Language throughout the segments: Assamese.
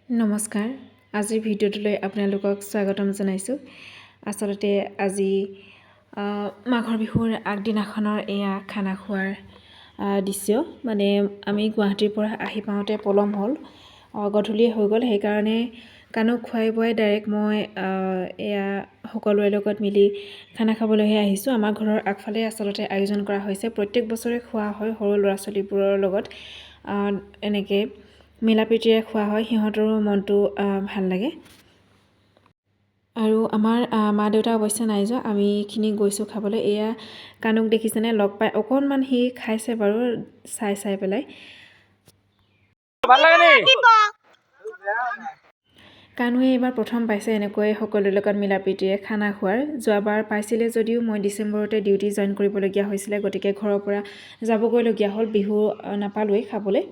নমস্কাৰ। আজিৰ ভিডিঅ'টোলৈ আপোনালোকক স্বাগতম জনাইছোঁ। আচলতে আজি মাঘৰ বিহুৰ আগদিনাখনৰ এয়া খানা খোৱাৰ দৃশ্য। মানে আমি গুৱাহাটীৰ পৰা আহি পাওঁতে পলম হ'ল, গধূলি হৈ গ'ল। সেইকাৰণে কানুক খুৱাই বোৱাই ডাইৰেক্ট মই এয়া সকলোৰে লগত মিলি খানা খাবলৈহে আহিছোঁ। আমাৰ ঘৰৰ আগফালে আচলতে আয়োজন কৰা হৈছে। প্ৰত্যেক বছৰে খোৱা হয়, সৰু ল'ৰা ছোৱালীবোৰৰ লগত এনেকৈ মিলা প্ৰীতিৰে খোৱা হয়, সিহঁতৰো মনটো ভাল লাগে। আৰু আমাৰ মা দেউতা অৱশ্যে নাই যোৱা, আমিখিনি গৈছোঁ খাবলৈ। এয়া কানুক দেখিছেনে, লগ পাই অকণমান সি খাইছে বাৰু, চাই পেলাই। কানুৱে এইবাৰ প্ৰথম পাইছে এনেকৈ সকলোৰে লগত মিলা প্ৰীতিৰে খানা খোৱাৰ। যোৱাবাৰ পাইছিলে যদিও মই ডিচেম্বৰতে ডিউটি জইন কৰিবলগীয়া হৈছিলে, গতিকে ঘৰৰ পৰা যাবগৈলগীয়া হ'ল, বিহু নাপালোৱেই খাবলৈ।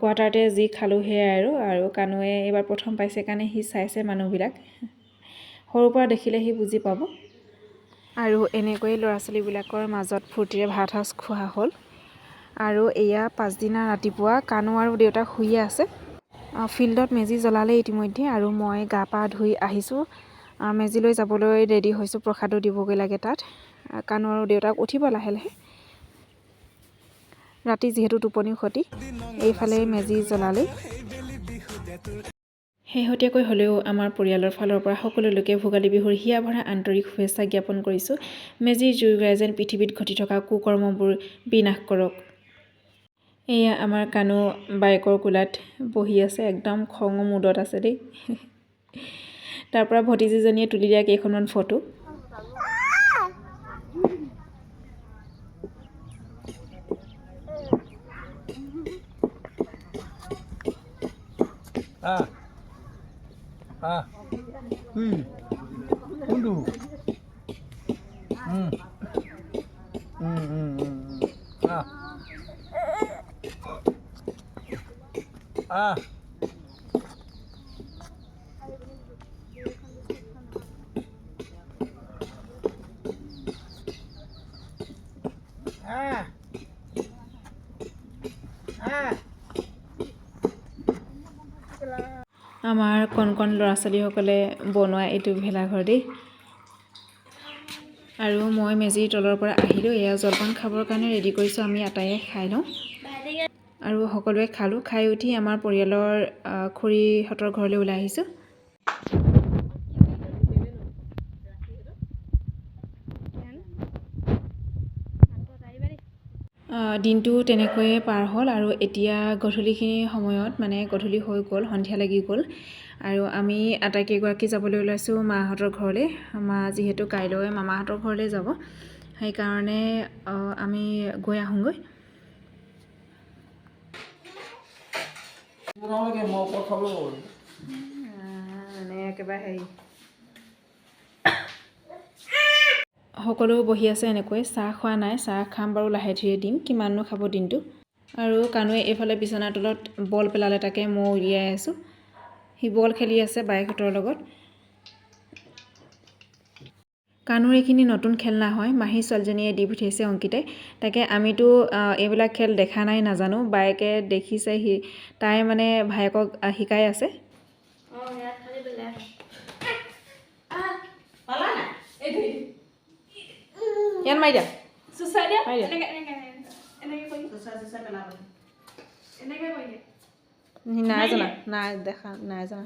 কোৱাৰ্টাৰতে যি খালোঁ সেয়াই আৰু কানুৱে এইবাৰ প্ৰথম পাইছে কাৰণে সি চাইছে মানুহবিলাক। সৰুৰ পৰা দেখিলে সি বুজি পাব। আৰু এনেকৈ ল'ৰা ছোৱালীবিলাকৰ মাজত ফূৰ্তিৰে ভাত সাজ খোৱা হ'ল। আৰু এয়া পাছদিনা ৰাতিপুৱা কানু আৰু দেউতাক শুইয়ে আছে। ফিল্ডত মেজি জ্বলালে ইতিমধ্যে, আৰু মই গা পা ধুই আহিছোঁ, মেজিলৈ যাবলৈ ৰেডি হৈছোঁ। প্ৰসাদো দিবগৈ লাগে তাত। কানু আৰু দেউতাক উঠিব লাহে লাহে, ৰাতি যিহেতু টোপনিও ক্ষতি। এইফালে মেজি জ্বলালে। শেহতীয়াকৈ হ'লেও আমাৰ পৰিয়ালৰ ফালৰ পৰা সকলো লোকে ভোগালী বিহুৰ হিয়া ভৰা আন্তৰিক শুভেচ্ছা জ্ঞাপন কৰিছোঁ। মেজিৰ জুইকুৰাই যেন পৃথিৱীত ঘটি থকা কুকৰ্মবোৰ বিনাশ কৰক। এয়া আমাৰ কানু বাইকৰ কোলাত বহি আছে, একদম খং মুডত আছে দেই। তাৰ পৰা ভতিজীজনীয়ে তুলি দিয়া কেইখনমান ফটো। আমাৰ কণ ল'ৰা ছোৱালীসকলে বনোৱা এইটো ভেলাঘৰ দেই। আৰু মই মেজিৰ তলৰ পৰা আহিলোঁ, এয়া জলপান খাবৰ কাৰণে ৰেডি কৰিছোঁ। আমি আটায়ে খাই লওঁ। আৰু সকলোৱে খালোঁ। খাই উঠি আমাৰ পৰিয়ালৰ খুৰীহঁতৰ ঘৰলৈ ওলাই আহিছোঁ। দিনটো তেনেকৈয়ে পাৰ হ'ল, আৰু এতিয়া গধূলিখিনি সময়ত, মানে গধূলি হৈ গ'ল, সন্ধিয়া লাগি গ'ল, আৰু আমি আটাইকেইগৰাকী যাবলৈ ওলাইছোঁ মাহঁতৰ ঘৰলৈ। মা যিহেতু কাইলৈ মামাহঁতৰ ঘৰলৈ যাব, সেইকাৰণে আমি গৈ আহোঁগৈ। মানে একেবাৰে হেৰি, সকলো বহি আছে এনেকৈ। চাহ খোৱা নাই, চাহ খাম বাৰু, লাহে ধীৰে দিম, কিমাননো খাব দিনটো। আৰু কানুৱে এইফালে বিচনাৰ তলত বল পেলালে, তাকে মই উলিয়াই আছোঁ। সি বল খেলি আছে বাইকহঁতৰ লগত। কানুৰ এইখিনি নতুন খেলনা হয়, মাহী ছোৱালীজনীয়ে দি পঠিয়াইছে, অংকিতাই। তাকে আমিতো এইবিলাক খেল দেখা নাই, নাজানো। বাইকে দেখিছে, তাই মানে ভায়েকক শিকাই আছে। ইয়াত মাৰি দিয়া, নাই জানা, নাই দেখা, নাই জানা।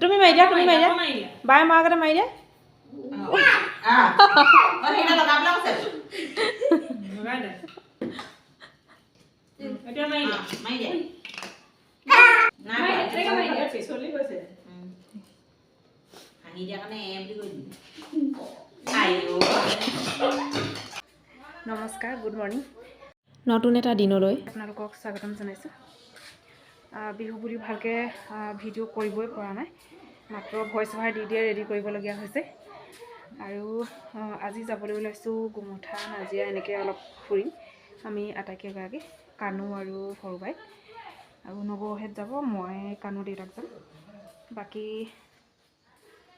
তুমি মাৰি দিয়া, বাই মাৰ আগতে মাৰি দিয়া। নমস্কাৰ, গুড মৰ্ণিং। নতুন এটা দিনলৈ আপোনালোকক স্বাগতম জনাইছোঁ। বিহু বুলি ভালকৈ ভিডিঅ' কৰিবই পৰা নাই, মাত্ৰ ভইচ অভাৰ দি ৰেডি কৰিবলগীয়া হৈছে। আৰু আজি যাবলৈ ওলাইছোঁ গুমঠা, নাজিৰা, এনেকৈ অলপ ফুৰিম আমি আটাইকেইগৰাকী, কানু আৰু সৰু বাই। আৰু নবৌহেঁত যাব, মই কানু দেউতাক যাম। বাকী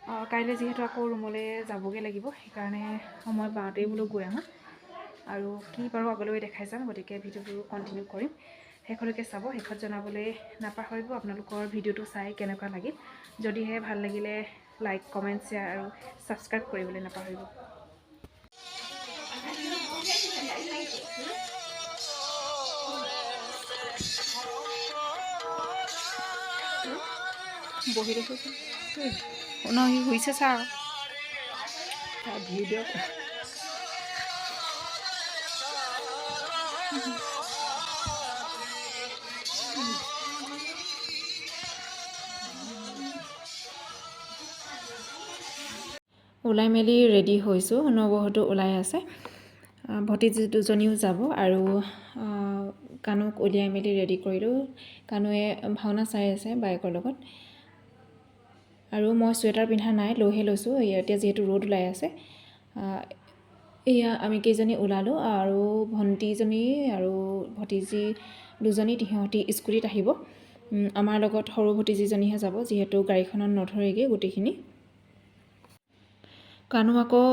কাইলৈ যিহেতু আকৌ ৰুমলৈ যাবগৈ লাগিব সেইকাৰণে সময় পাওঁতেই বোলো গৈ আহোঁ আৰু কি বাৰু আগলৈ দেখাই যাম গতিকে ভিডিঅ'টো কণ্টিনিউ কৰিম শেষলৈকে চাব শেষত জনাবলৈ নাপাহৰিব আপোনালোকৰ ভিডিঅ'টো চাই কেনেকুৱা লাগিল যদিহে ভাল লাগিলে লাইক কমেণ্ট শ্বেয়াৰ আৰু ছাবস্ক্ৰাইব কৰিবলৈ নাপাহৰিব বহি দেখিছোঁ সি শুইছে চা ভিডিঅ' ওলাই মেলি ৰেডি হৈছোঁ নবৌহঁতো ওলাই আছে ভতিজী দুজনীও যাব আৰু কানুক উলিয়াই মেলি ৰেডি কৰিলোঁ কানুৱে ভাওনা চাই আছে বাইকৰ লগত আৰু মই চুৱেটাৰ পিন্ধা নাই লৈহে লৈছোঁ এতিয়া যিহেতু ৰ'দ ওলাই আছে এয়া আমি কেইজনী ওলালোঁ আৰু ভণ্টিজনী আৰু ভতিজী দুজনী সিহঁতি স্কুটিত আহিব আমাৰ লগত সৰু ভতিজীজনীহে যাব যিহেতু গাড়ীখনত নধৰেগৈ গোটেইখিনি কানু আকৌ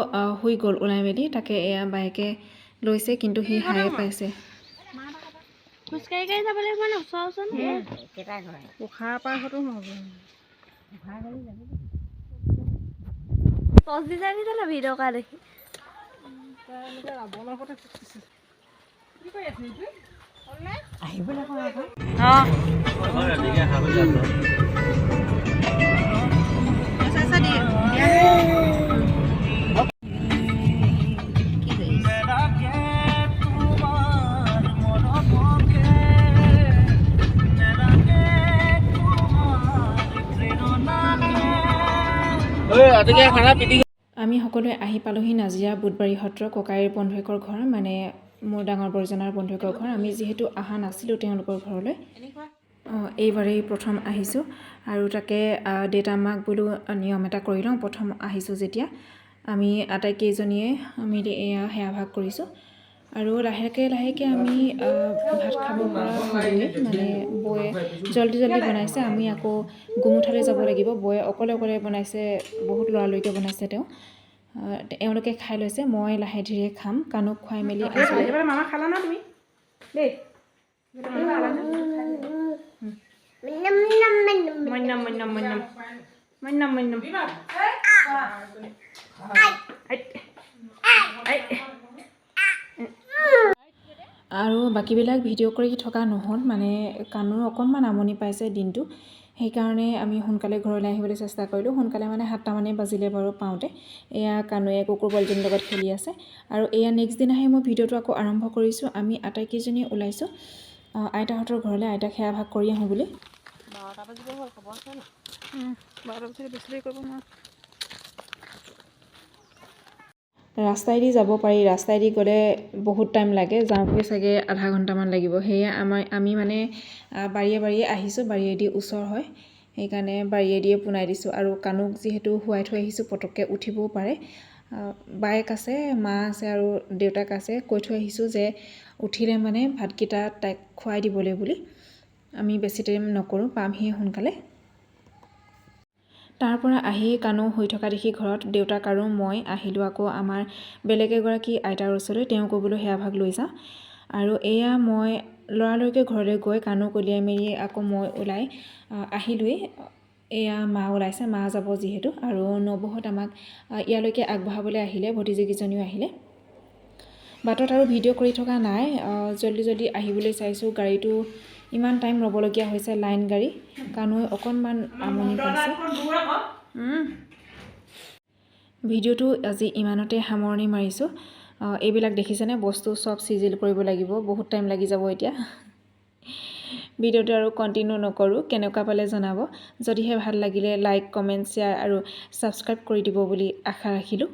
শুই গ'ল ওলাই মেলি তাকে এয়া বাইকে লৈছে কিন্তু সি হায়ে পাইছে খোজকাঢ়ি কাঢ়ি যাব লাগিব ন ওচৰ উশাহ পাৰ হতো পজি যাবি জানো ভিডিঅ' কৰা দেখি আহিবলৈ আমি সকলোৱে আহি পালোহি নাজিৰা বুধবাৰী সত্ৰ ককাইৰ বন্ধুৱেকৰ ঘৰ মানে মোৰ ডাঙৰ বৰজনাৰ বন্ধুৱেকৰ ঘৰ আমি যিহেতু অহা নাছিলোঁ তেওঁলোকৰ ঘৰলৈ এইবাৰেই প্ৰথম আহিছোঁ আৰু তাকে দেউতা মাক বোলো নিয়ম এটা কৰি লওঁ প্ৰথম আহিছোঁ যেতিয়া আমি আটাইকেইজনীয়ে মিলি এয়া সেৱা ভাগ কৰিছোঁ আৰু লাহেকৈ আমি ভাত খাব পৰা হ'লোৱে মানে বৌয়ে জল্দি বনাইছে আমি আকৌ গোমঠালৈ যাব লাগিব বৌয়ে অকলে বনাইছে বহুত লৰালৰিকৈ বনাইছে এওঁলোকে খাই লৈছে মই লাহে ধীৰে খাম কানুক খুৱাই মেলি মামা খালা না তুমি দেই আৰু বাকীবিলাক ভিডিঅ' কৰি থকা নহ'ল মানে কানুৰ অকণমান আমনি পাইছে দিনটো সেইকাৰণে আমি সোনকালে ঘৰলৈ আহিবলৈ চেষ্টা কৰিলোঁ সোনকালে মানে 7টামানেই বাজিলে বাৰু পাওঁতে এয়া কানুৱে কুকুৰ পোৱালিজনীৰ লগত খেলি আছে আৰু এয়া নেক্সট দিনাহে মই ভিডিঅ'টো আকৌ আৰম্ভ কৰিছোঁ আমি আটাইকেইজনী ওলাইছোঁ আইতাহঁতৰ ঘৰলৈ আইতাক সেৱা ভাগ কৰি আহোঁ বুলি 12টা বাজিব হ'ল খবৰ আছে ন 12টা বাজিলে বেছি দেৰি কৰিব নোৱাৰোঁ ৰাস্তাইদি যাব পাৰি ৰাস্তাইদি গ'লে বহুত টাইম লাগে যাওঁতে চাগে আধা ঘণ্টামান লাগিব সেয়ে আমি মানে বাৰীয়ে আহিছোঁ বাৰীয়েদি ওচৰ হয় সেইকাৰণে বাৰীয়েদিয়ে পোনাই দিছোঁ আৰু কানুক যিহেতু শুৱাই থৈ আহিছোঁ পটককৈ উঠিবও পাৰে বাইক আছে মা আছে আৰু দেউতাক আছে কৈ থৈ আহিছোঁ যে উঠিলে মানে ভাতকেইটা তাইক খুৱাই দিবলৈ বুলি আমি বেছি টাইম নকৰোঁ পামহি সোনকালে তাৰ পৰা আহি কানু শুই থকা দেখি ঘৰত দেউতাক আৰু মই আহিলোঁ আকৌ আমাৰ বেলেগ এগৰাকী আইতাৰ ওচৰলৈ তেওঁ ক'বলৈ সেৱা ভাগ লৈ যাওঁ আৰু এয়া মই লৰালৰিকৈ ঘৰলৈ গৈ কানুক উলিয়াই মেলি আকৌ মই ওলাই আহিলোঁৱেই এয়া মা ওলাইছে মা যাব যিহেতু আৰু নবৌহঁত আমাক ইয়ালৈকে আগবঢ়াবলৈ আহিলে ভতিজীকেইজনীও আহিলে বাটত আৰু ভিডিঅ' কৰি থকা নাই জল্দি আহিবলৈ চাইছোঁ গাড়ীটো ইমান টাইম ৰ'বলগীয়া হৈছে লাইন গাড়ী কানুৱে অকণমান আমনি পাইছে ভিডিঅ'টো আজি ইমানতে সামৰণি মাৰিছোঁ এইবিলাক দেখিছেনে বস্তু চব চিজিল কৰিব লাগিব বহুত টাইম লাগি যাব এতিয়া ভিডিঅ'টো আৰু কণ্টিনিউ নকৰোঁ কেনেকুৱা পালে জনাব যদিহে ভাল লাগিলে লাইক কমেণ্ট শ্বেয়াৰ আৰু ছাবস্ক্ৰাইব কৰি দিব বুলি আশা ৰাখিলোঁ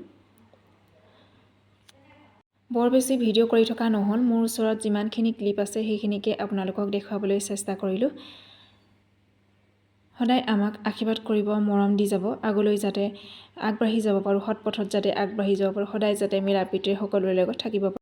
বৰ বেছি ভিডিঅ' কৰি থকা নহ'ল মোৰ ওচৰত যিমানখিনি ক্লিপ আছে সেইখিনিকে আপোনালোকক দেখুৱাবলৈ চেষ্টা কৰিলোঁ সদায় আমাক আশীৰ্বাদ কৰিব মৰম দি যাব আগলৈ যাতে আগবাঢ়ি যাব পাৰোঁ সৎ পথত যাতে আগবাঢ়ি যাব পাৰোঁ সদায় যাতে মিলা প্ৰীতিৰে সকলোৰে লগত থাকিব পাৰোঁ